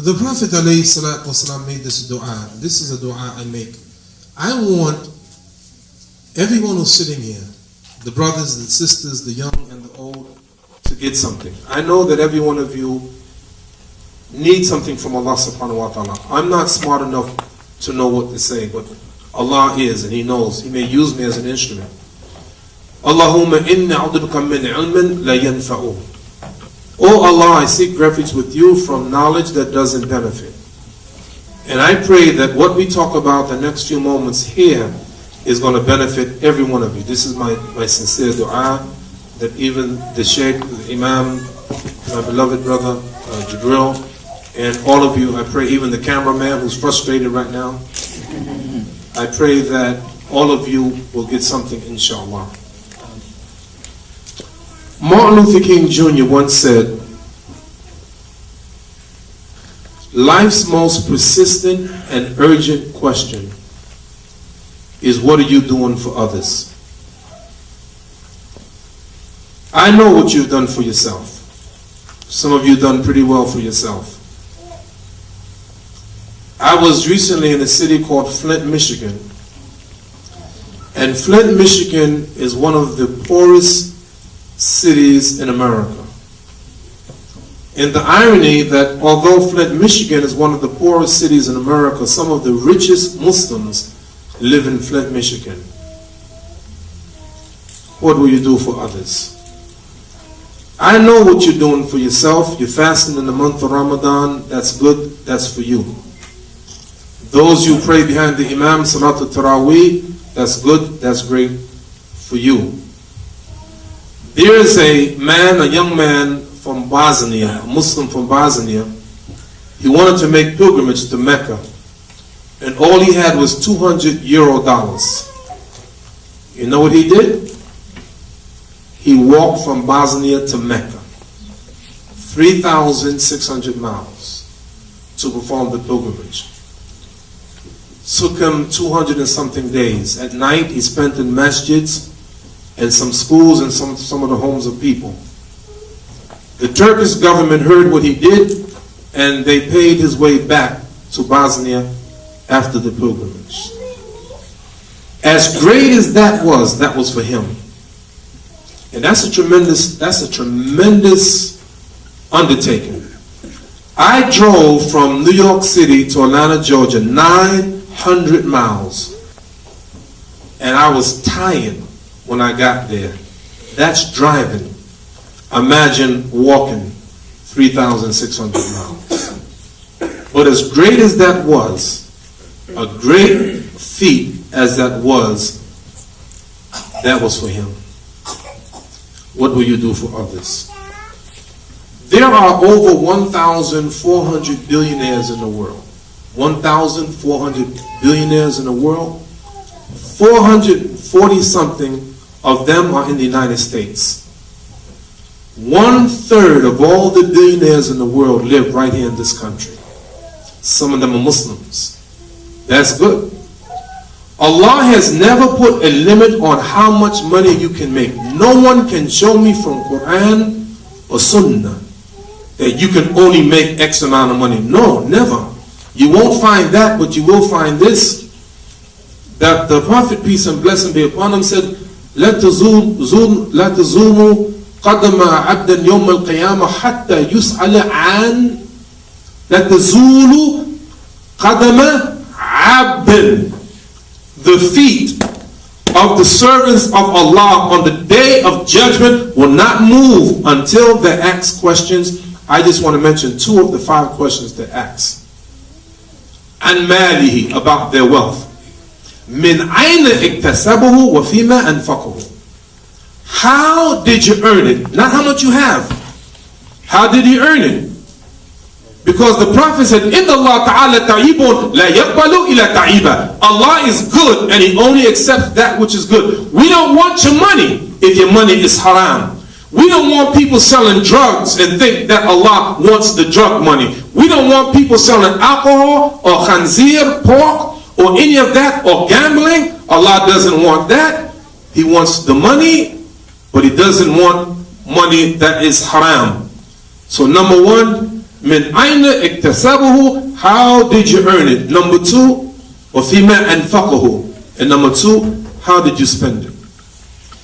The Prophet ﷺ made this dua. This is a dua I make. I want everyone who's sitting here, the brothers and sisters, the young and the old, to get something. I know that every one of you need something from Allah subhanahu wa ta'ala. I'm not smart enough to know what to say, but Allah is, and He knows. He may use me as an instrument. Allahumma inni a'udhuka min ilmin la yanfa'u. Oh Allah, I seek refuge with you from knowledge that doesn't benefit. And I pray that what we talk about the next few moments here is going to benefit every one of you. This is my sincere dua, that even the Shaykh, the Imam, my beloved brother Jibril, and all of you, I pray, even the cameraman who's frustrated right now, I pray that all of you will get something, inshallah. Martin Luther King Jr. once said, life's most persistent and urgent question is, what are you doing for others? I know what you've done for yourself. Some of you done pretty well for yourself. I was recently in a city called Flint, Michigan. And Flint, Michigan is one of the poorest cities in America. And the irony that although Flint, Michigan is one of the poorest cities in America, some of the richest Muslims live in Flint, Michigan. What will you do for others? I know what you're doing for yourself. You're fasting in the month of Ramadan. That's good. That's for you. Those you pray behind the Imam, Salatul Taraweeh, that's good. That's great for you. There is a man, a young man from Bosnia, a Muslim from Bosnia. He wanted to make pilgrimage to Mecca. And all he had was $200. You know what he did? He walked from Bosnia to Mecca. 3,600 miles to perform the pilgrimage. Took him 200 and something days. At night he spent in masjids and some schools and some of the homes of people. The Turkish government heard what he did, and they paid his way back to Bosnia after the pilgrimage. As great as that was for him. And that's a tremendous undertaking. I drove from New York City to Atlanta, Georgia, 900 miles. And I was tired when I got there. That's driving. Imagine walking 3,600 miles. But as great as that was, a great feat as that was for him. What will you do for others? There are over 1,400 billionaires in the world. 1,400 billionaires in the world. 440 something of them are in the United States. 1/3 of all the billionaires in the world live right here in this country. Some of them are Muslims. That's good. Allah has never put a limit on how much money you can make. No one can show me from Quran or Sunnah that you can only make X amount of money. No, never. You won't find that, but you will find this. That the Prophet, peace and blessing be upon him, said, لا تزوموا قدم عبد يوم القيامة حتى يسأل عن لا تزول قدم عبد. The feet of the servants of Allah on the day of judgment will not move until they ask questions. I just want to mention 2 of the 5 questions they ask. عن ماله, about their wealth. من أين اكتسبه وفيما أنفقه. How did you earn it? Not how much you have. How did you earn it? Because the Prophet said, إِنَّ اللَّهَ تَعَالَى تَعِيبٌ لَا يَقْبَلُ إِلَى تَعِيبًا. Allah is good and He only accepts that which is good. We don't want your money if your money is haram. We don't want people selling drugs and think that Allah wants the drug money. We don't want people selling alcohol or khanzir, pork, or any of that, or gambling. Allah doesn't want that. He wants the money, but He doesn't want money that is haram. So number 1, من أين اكتسبه, how did you earn it? Number 2, وفيما أنفقه. And number 2, how did you spend it?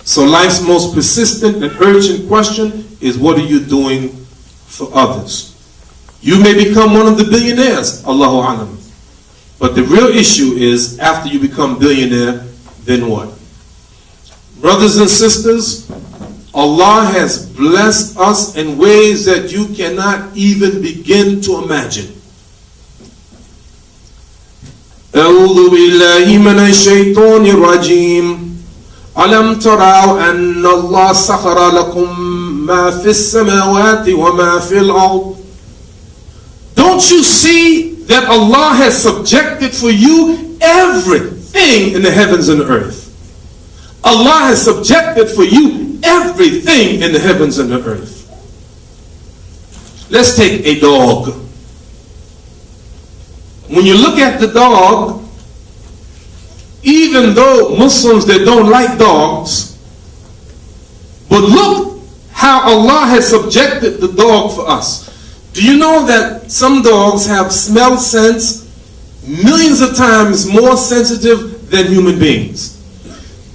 So life's most persistent and urgent question is, what are you doing for others? You may become one of the billionaires, Allahu Alam. But the real issue is, after you become billionaire, then what? Brothers and sisters, Allah has blessed us in ways that you cannot even begin to imagine. أعوذ بالله من الشيطان الرجيم ألم تروا أن الله سخر لكم ما في السماوات وما في الأرض. Don't you see that Allah has subjected for you everything in the heavens and earth? Allah has subjected for you everything in the heavens and the earth. Let's take a dog. When you look at the dog, even though Muslims, they don't like dogs, but look how Allah has subjected the dog for us. Do you know that some dogs have smell sense millions of times more sensitive than human beings?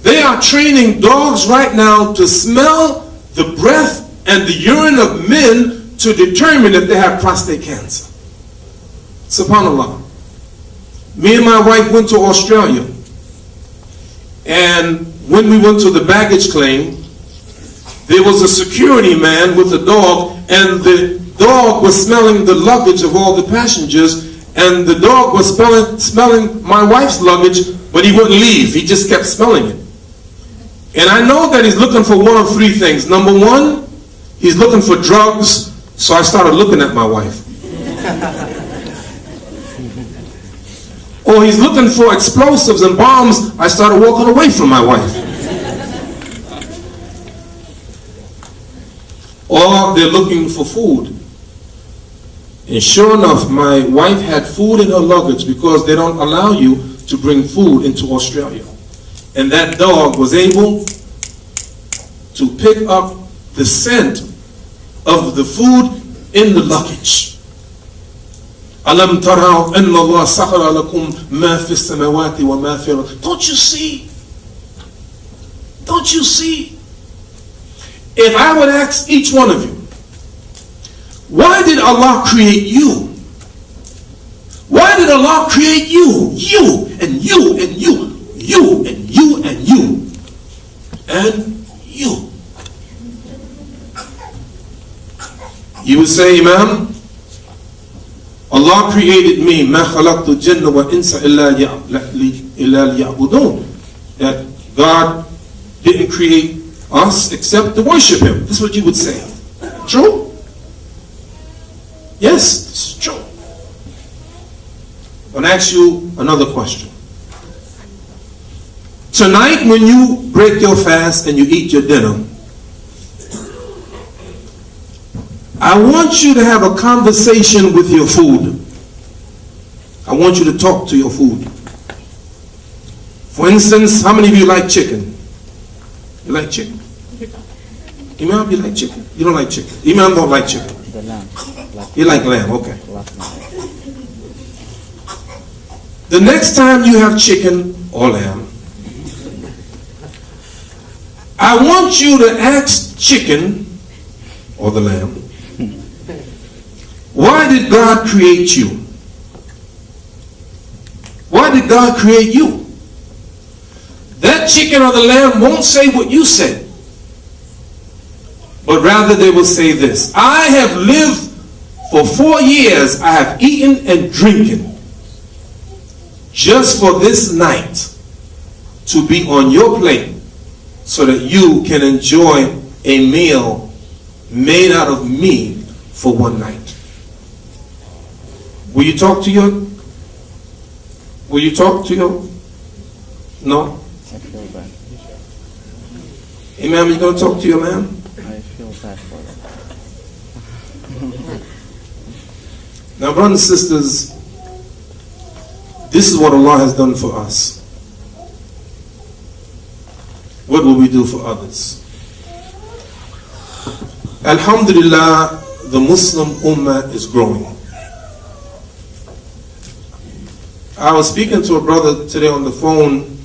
They are training dogs right now to smell the breath and the urine of men to determine if they have prostate cancer. SubhanAllah. Me and my wife went to Australia, and when we went to the baggage claim, there was a security man with a dog, and the dog was smelling the luggage of all the passengers, and the dog was smelling my wife's luggage, but he wouldn't leave. He just kept smelling it. And I know that he's looking for one of 3 things. Number 1, he's looking for drugs, so I started looking at my wife. Or he's looking for explosives and bombs, I started walking away from my wife. Or they're looking for food. And sure enough, my wife had food in her luggage, because they don't allow you to bring food into Australia. And that dog was able to pick up the scent of the food in the luggage. أَلَمْ تَرَوْا أَنَّ اللَّهَ سَخَرَ لَكُمْ مَا فِي السَّمَاوَاتِ وَمَا فِي الْأَرْضِ. Don't you see? Don't you see? If I would ask each one of you, why did Allah create you? Why did Allah create you? You and you and you. You and you and you and you. You would say, Imam, Allah created me. مَا خَلَقْتُ الْجِنَّ وَالْإِنسَ إِلَّا لِيَعْبُدُونَ. That God didn't create us except to worship Him. This is what you would say. True? Yes, this is true. I'll ask you another question. Tonight, when you break your fast and you eat your dinner, I want you to have a conversation with your food. I want you to talk to your food. For instance, how many of you like chicken? You like chicken? Imam, you like chicken? You don't like chicken. Imam don't like chicken. The lamb. You like lamb, okay. The next time you have chicken or lamb, I want you to ask chicken or the lamb, why did God create you? Why did God create you? That chicken or the lamb won't say what you said, but rather they will say this: I have lived for 4 years, I have eaten and drinking just for this night to be on your plate so that you can enjoy a meal made out of me for one night. Will you talk to your? Will you talk to your? No? I feel bad. Imam, you going to talk to your lamb? I feel bad for it. Now, brothers and sisters, this is what Allah has done for us. What will we do for others? Alhamdulillah, the Muslim Ummah is growing. I was speaking to a brother today on the phone,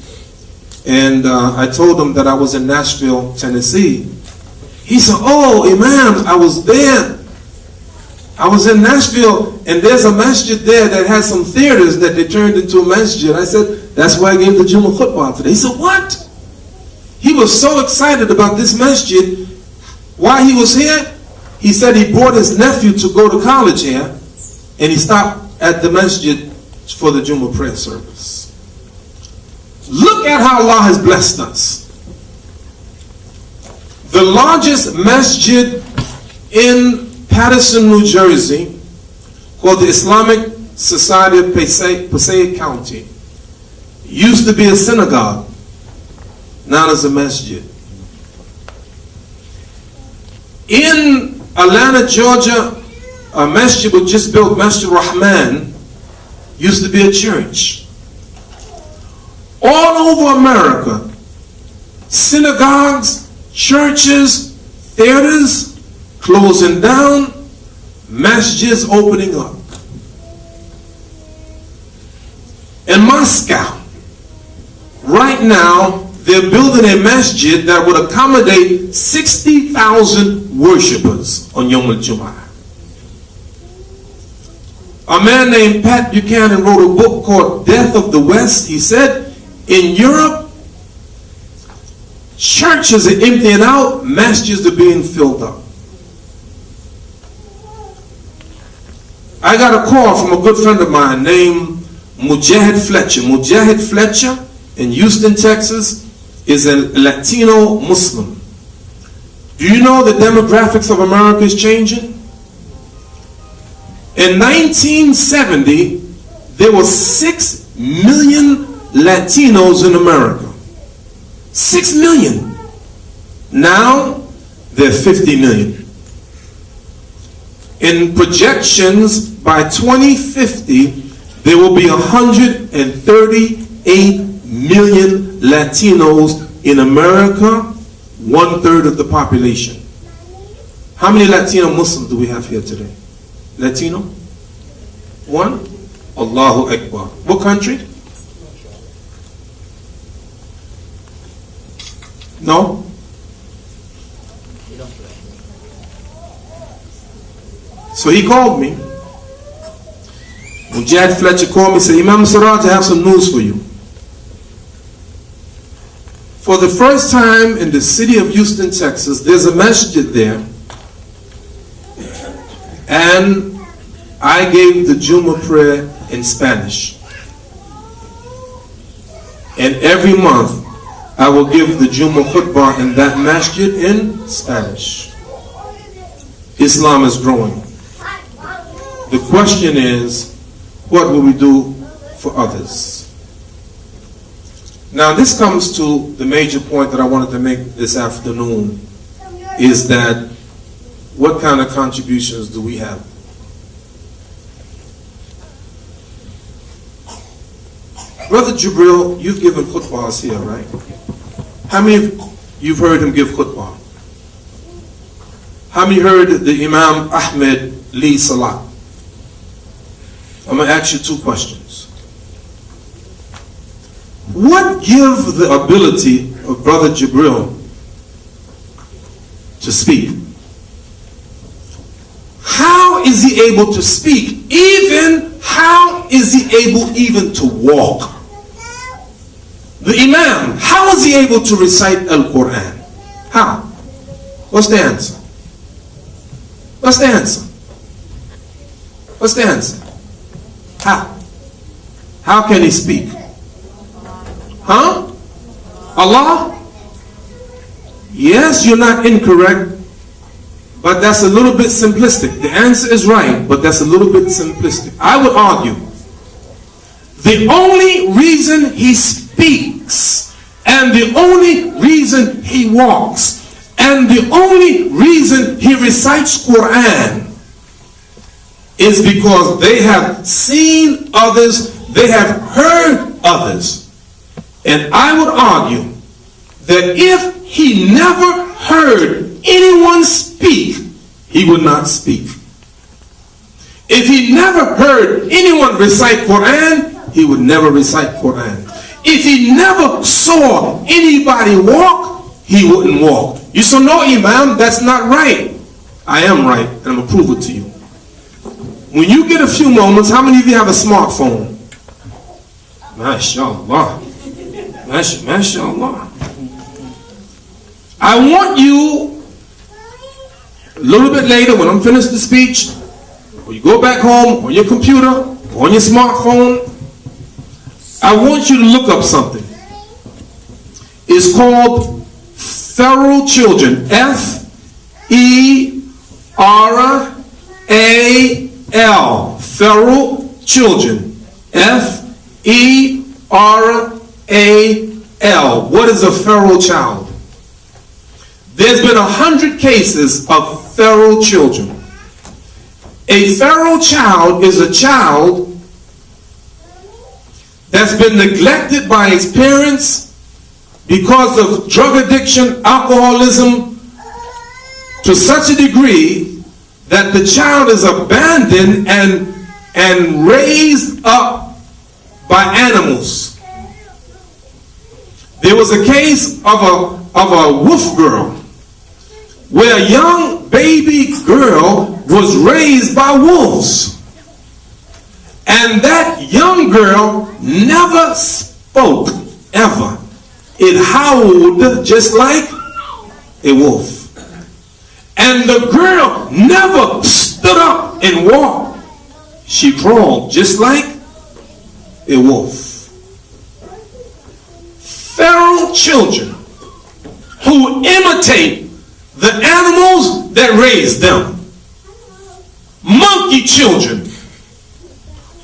and I told him that I was in Nashville, Tennessee. He said, "Oh, Imam, I was there. I was in Nashville, and there's a masjid there that has some theaters that they turned into a masjid." I said, "That's where I gave the Jummah khutbah today." He said, "What?" He was so excited about this masjid. While he was here, he said he brought his nephew to go to college here, and he stopped at the masjid for the Jummah prayer service. Look at how Allah has blessed us. The largest masjid in Patterson, New Jersey, called the Islamic Society of Passaic County, used to be a synagogue, now it's a masjid. In Atlanta, Georgia, a masjid was just built, Masjid Rahman, used to be a church. All over America, synagogues, churches, theaters closing down, masjids opening up. In Moscow, right now, they're building a masjid that would accommodate 60,000 worshippers on Yom al-Jum'ah. A man named Pat Buchanan wrote a book called Death of the West. He said, in Europe, churches are emptying out, masjids are being filled up. I got a call from a good friend of mine named Mujahid Fletcher. Mujahid Fletcher in Houston, Texas, is a Latino Muslim. Do you know the demographics of America is changing? In 1970, there were 6 million Latinos in America. 6 million. Now, there are 50 million. In projections, by 2050, there will be 138 million Latinos in America, 1/3 of the population. How many Latino Muslims do we have here today? Latino? One? Allahu Akbar. What country? No? So he called me. Mujahid Fletcher called me and said, "Imam Siraj, I have some news for you." For the first time in the city of Houston, Texas, there's a masjid there. And I gave the Jummah prayer in Spanish. And every month, I will give the Jummah khutbah in that masjid in Spanish. Islam is growing. The question is, what will we do for others? Now this comes to the major point that I wanted to make this afternoon, is that what kind of contributions do we have? Brother Jibril, you've given khutbahs here, right? How many of you've heard him give khutbah? How many heard the Imam Ahmed lead Salat? I'm going to ask you 2 questions. What gives the ability of Brother Jibril to speak? How is he able to speak? How is he able even to walk? The Imam, how is he able to recite Al-Quran? How? What's the answer? What's the answer? What's the answer? How? How can he speak? Huh? Allah? Yes, you're not incorrect, but that's a little bit simplistic. The answer is right, but that's a little bit simplistic. I would argue the only reason he speaks, and the only reason he walks, and the only reason he recites Quran is because they have seen others, they have heard others. And I would argue that if he never heard anyone speak, he would not speak. If he never heard anyone recite Quran, he would never recite Quran. If he never saw anybody walk, he wouldn't walk. You say, no, Imam, that's not right. I am right, and I'm going to prove it to you. When you get a few moments, how many of you have a smartphone? MashaAllah. MashaAllah. I want you, a little bit later, when I'm finished the speech, when you go back home on your computer, on your smartphone, I want you to look up something. It's called feral children. F-E-R-A-L. Feral children. F-E-R-A-L. What is a feral child? There's been 100 cases of feral children. A feral child is a child that's been neglected by its parents because of drug addiction, alcoholism, to such a degree that the child is abandoned and raised up by animals. There was a case of a wolf girl where a young baby girl was raised by wolves. And that young girl never spoke, ever. It howled just like a wolf. And the girl never stood up and walked. She crawled just like a wolf. Feral children who imitate the animals that raised them. Monkey children.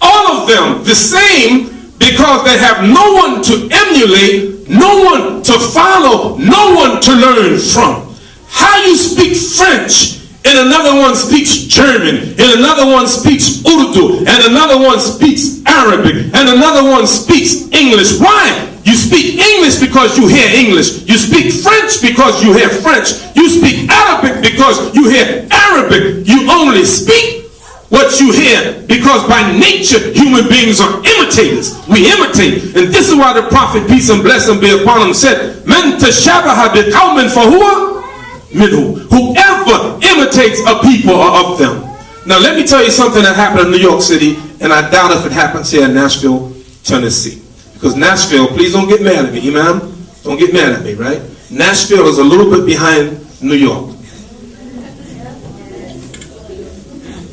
All of them the same, because they have no one to emulate, no one to follow, no one to learn from. How you speak French and another one speaks German and another one speaks Urdu and another one speaks Arabic and another one speaks English. Why? You speak English because you hear English. You speak French because you hear French. You speak Arabic because you hear Arabic. You only speak what you hear, because by nature human beings are imitators. We imitate, and this is why the Prophet, peace and blessing be upon him, said, "Man tashabaha biqawmin fahuwa minhu." Whoever imitates a people are of them. Now let me tell you something that happened in New York City, and I doubt if it happens here in Nashville, Tennessee. Because Nashville, please don't get mad at me, Imam. Don't get mad at me, right? Nashville is a little bit behind New York.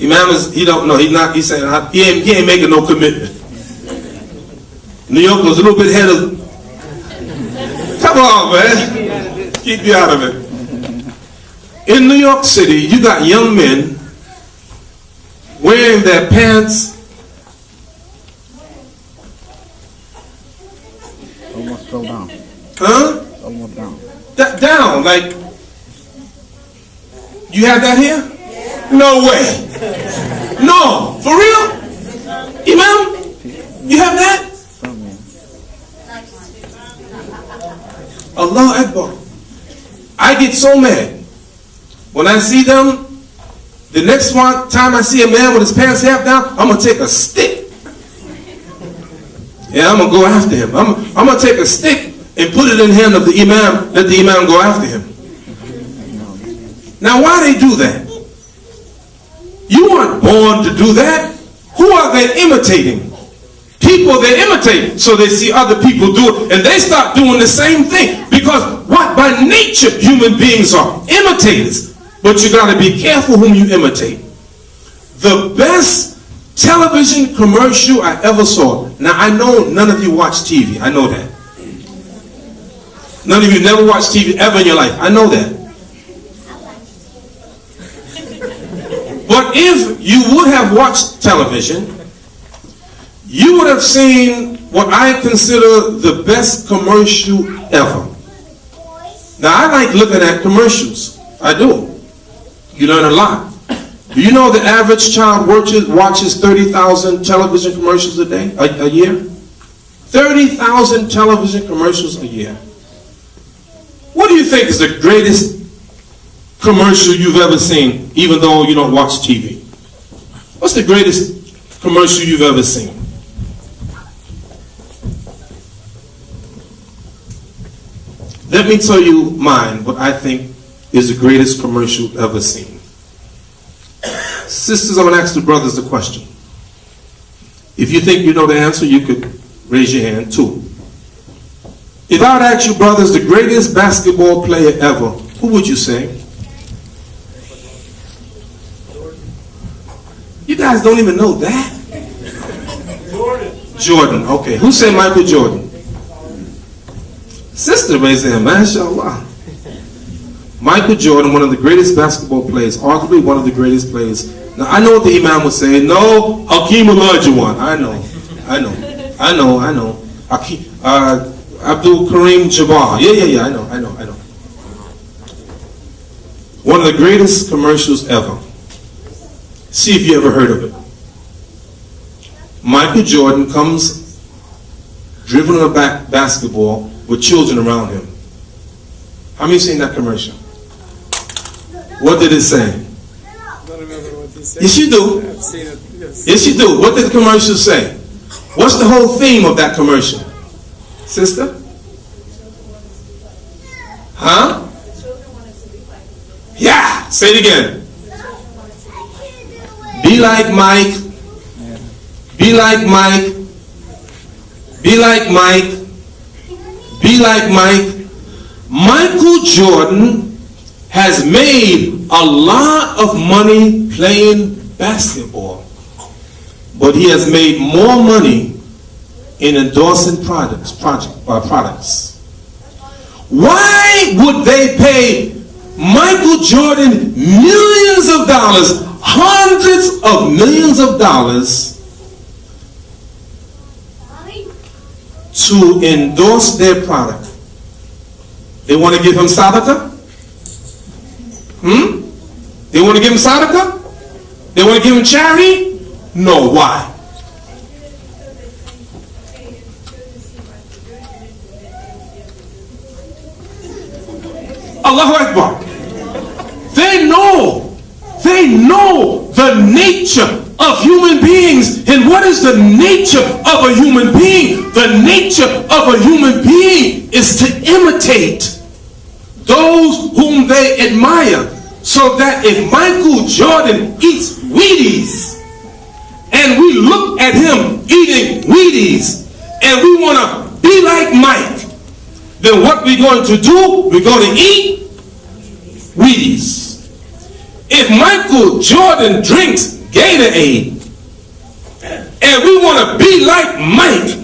Imam is, he don't know, he's saying, he ain't making no commitment. New York was a little bit ahead of, come on, man. Keep you out of it. In New York City, you got young men wearing their pants almost fell down. Huh? Almost down. Down, like, you have that here? No way. No, for real? Imam, you have that? Allah Akbar. I get so mad when I see them. The next time I see a man with his pants half down, I'm going to take a stick. Yeah, I'm going to go after him. I'm going to take a stick and put it in the hand of the Imam, let the Imam go after him. Now, why they do that? You weren't born to do that. Who are they imitating? People they imitate, so they see other people do it, and they start doing the same thing. Because what? By nature, human beings are imitators. But you got to be careful whom you imitate. The best television commercial I ever saw. Now, I know none of you watch TV. I know that. None of you never watched TV ever in your life. I know that. But if you would have watched television, you would have seen what I consider the best commercial ever. Now, I like looking at commercials. I do. You learn a lot. Do you know the average child watches 30,000 television commercials a year? 30,000 television commercials a year. What do you think is the greatest commercial you've ever seen, even though you don't watch TV? What's the greatest commercial you've ever seen? Let me tell you mine, what I think is the greatest commercial ever seen. Sisters, I'm going to ask the brothers the question. If you think you know the answer, you could raise your hand too. If I would ask you, brothers, the greatest basketball player ever, who would you say? You guys don't even know that? Jordan, okay. Who said Michael Jordan? Sister raised her hand, mashallah. Michael Jordan, one of the greatest basketball players, arguably one of the greatest players. Now, I know what the Imam would say. No, Hakeem Olajuwon. I know. Abdul Kareem Jabbar. Yeah, I know. One of the greatest commercials ever. See if you ever heard of it. Michael Jordan comes dribbling a basketball with children around him. How many have seen that commercial? What did it say? I don't remember what he said. Yes, you do. I've seen it, yes. Yes, you do. What did the commercial say? What's the whole theme of that commercial? Sister? Huh? Yeah, say it again. Be like Mike. Be like Mike. Be like Mike. Be like Mike. Michael Jordan has made a lot of money playing basketball, but he has made more money in endorsing products. Why would they pay Michael Jordan millions of dollars, hundreds of millions of dollars, to endorse their product? They want to give him sadaqah? They want to give him sadaqah? They want to give him charity? No, why? Allahu Akbar. They know the nature of human beings. And what is the nature of a human being? The nature of a human being is to imitate those whom they admire. So that if Michael Jordan eats Wheaties and we look at him eating Wheaties and we want to be like Mike, then what we're going to do, we're going to eat Wheaties. If Michael Jordan drinks Gatorade and we want to be like Mike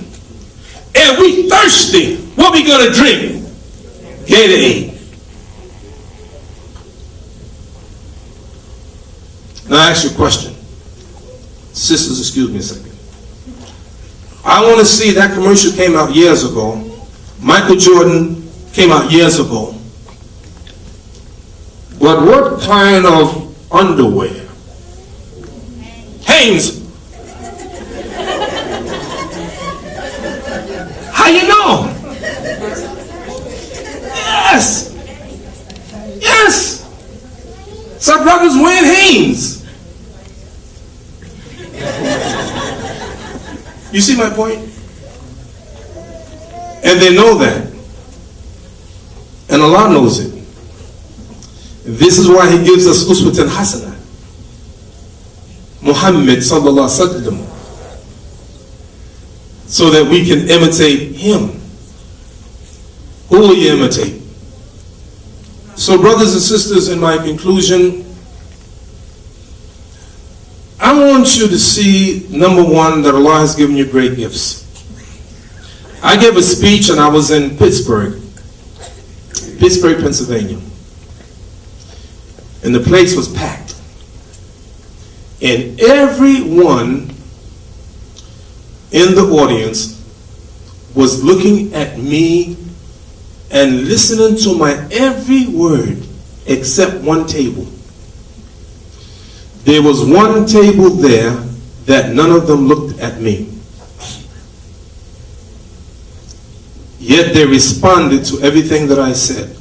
and we thirsty, what we going to drink? Gatorade. Now I ask you a question. Sisters, excuse me a second. I want to see, that commercial came out years ago. Michael Jordan came out years ago. But what kind of underwear? Hanes. How you know? Yes. Some brothers wearing Hanes. You see my point? And they know that. And Allah knows it. This is why He gives us uswatan hasana. Muhammad sallallahu alaihi wasallam. So that we can imitate him. Who will you imitate? So brothers and sisters, in my conclusion, I want you to see, number one, that Allah has given you great gifts. I gave a speech and I was in Pittsburgh, Pennsylvania. And the place was packed. And everyone in the audience was looking at me and listening to my every word except one table. There was one table there that none of them looked at me. Yet they responded to everything that I said.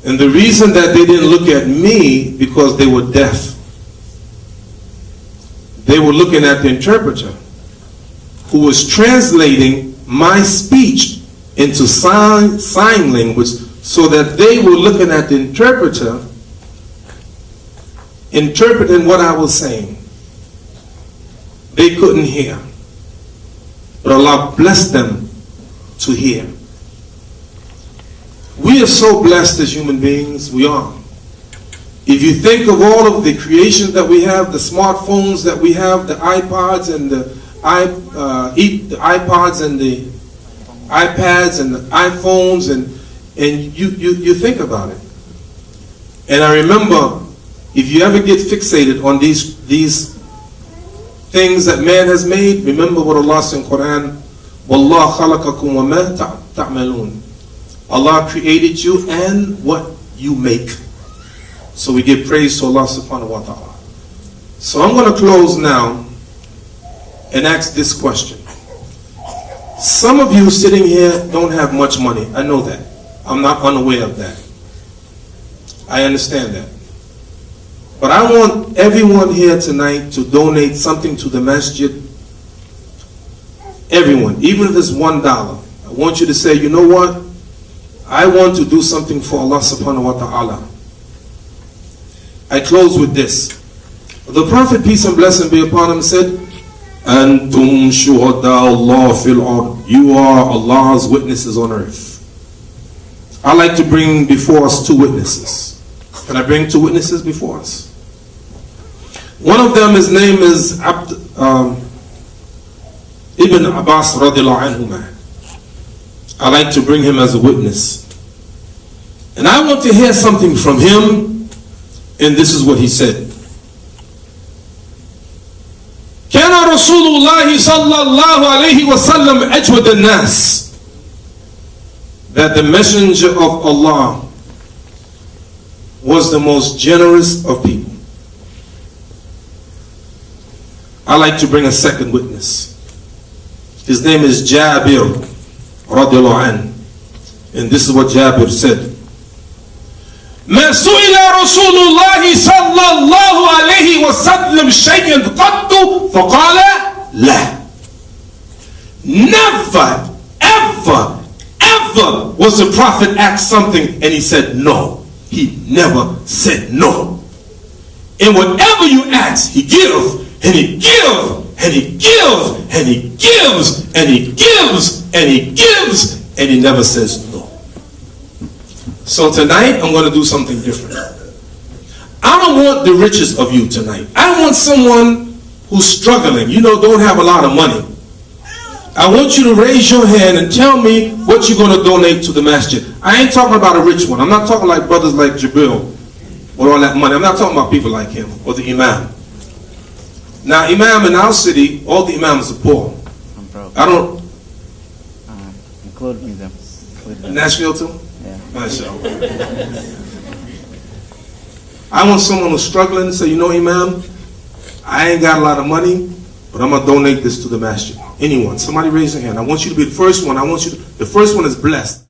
And the reason that they didn't look at me, because they were deaf. They were looking at the interpreter, who was translating my speech into sign language, so that they were looking at the interpreter, interpreting what I was saying. They couldn't hear. But Allah blessed them to hear. We are so blessed as human beings. We are. If you think of all of the creations that we have, the smartphones that we have, the iPods and the iPods and the iPads and the iPhones, and you think about it. And I remember, if you ever get fixated on these things that man has made, remember what Allah said in Quran, وَاللَّهُ خَلَقَكُمْ وَمَا تَعْمَلُونَ. Allah created you and what you make. So we give praise to Allah subhanahu wa ta'ala. So I'm going to close now and ask this question. Some of you sitting here don't have much money. I know that. I'm not unaware of that. I understand that. But I want everyone here tonight to donate something to the masjid. Everyone, even if it's $1. I want you to say, you know what? I want to do something for Allah subhanahu wa ta'ala. I close with this. The Prophet, peace and blessing be upon him, said, Antum shuhada Allah fil ard. You are Allah's witnesses on earth. I like to bring before us two witnesses. Can I bring two witnesses before us? One of them, his name is Ibn Abbas radiallahu anhuma. I like to bring him as a witness. And I want to hear something from him, and this is what he said. كان رسول الله صلى الله عليه وسلم أجود الناس. That the messenger of Allah was the most generous of people. I like to bring a second witness. His name is Jabir radiallahu anhu. And this is what Jabir said. ما سئل رسول الله صلى الله عليه وسلم شيئا قط فقال لا. Never, ever, ever was the Prophet asked something and he said no. He never said no. And whatever you ask, he gives, and he gives, and he gives, and he gives, and he gives, and he gives, and he never says no. So tonight, I'm going to do something different. I don't want the riches of you tonight. I want someone who's struggling, don't have a lot of money. I want you to raise your hand and tell me what you're going to donate to the masjid. I ain't talking about a rich one. I'm not talking like brothers like Jibril with all that money. I'm not talking about people like him or the Imam. Now, Imam in our city, all the Imams are poor. I'm broke. I don't... Include them. Nashville too? Yeah. Mashallah. I want someone who's struggling to say, Imam, I ain't got a lot of money, but I'm going to donate this to the masjid. Anyone, somebody raise your hand. I want you to be the first one. The first one is blessed.